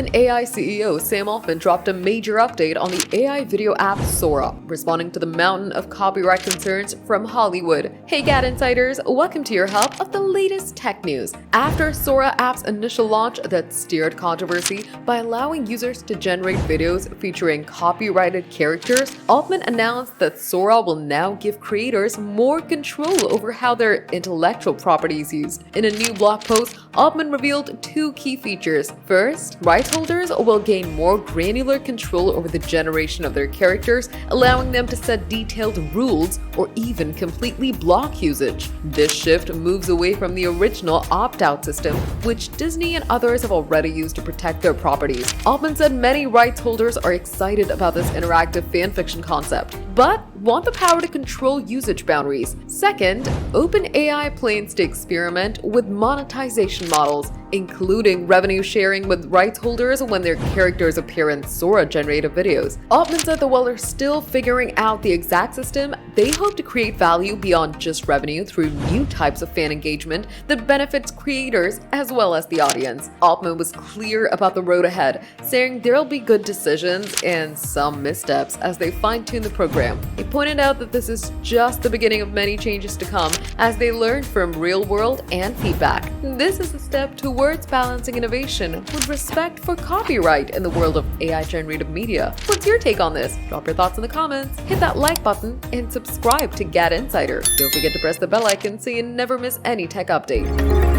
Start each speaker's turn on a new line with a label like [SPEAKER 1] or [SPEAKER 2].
[SPEAKER 1] OpenAI CEO Sam Altman dropped a major update on the AI video app Sora, responding to the mountain of copyright concerns from Hollywood. Hey GadInsiders, welcome to your hub of the latest tech news. After Sora app's initial launch that stirred controversy by allowing users to generate videos featuring copyrighted characters, Altman announced that Sora will now give creators more control over how their intellectual property is used. In a new blog post, Altman revealed two key features. First, rights holders will gain more granular control over the generation of their characters, allowing them to set detailed rules or even completely block usage. This shift moves away from the original opt-out system, which Disney and others have already used to protect their properties. Altman said many rights holders are excited about this interactive fanfiction concept, but want the power to control usage boundaries. Second, OpenAI plans to experiment with monetization models, including revenue sharing with rights holders when their characters appear in Sora-generated videos. Altman said that while they're still figuring out the exact system, they hope to create value beyond just revenue through new types of fan engagement that benefits creators as well as the audience. Altman was clear about the road ahead, saying there'll be good decisions and some missteps as they fine-tune the program. He pointed out that this is just the beginning of many changes to come as they learn from real-world and feedback. This is a step towards balancing innovation with respect for copyright in the world of AI-generated media. What's your take on this? Drop your thoughts in the comments, hit that like button, and subscribe to GadInsider. Don't forget to press the bell icon so you never miss any tech update.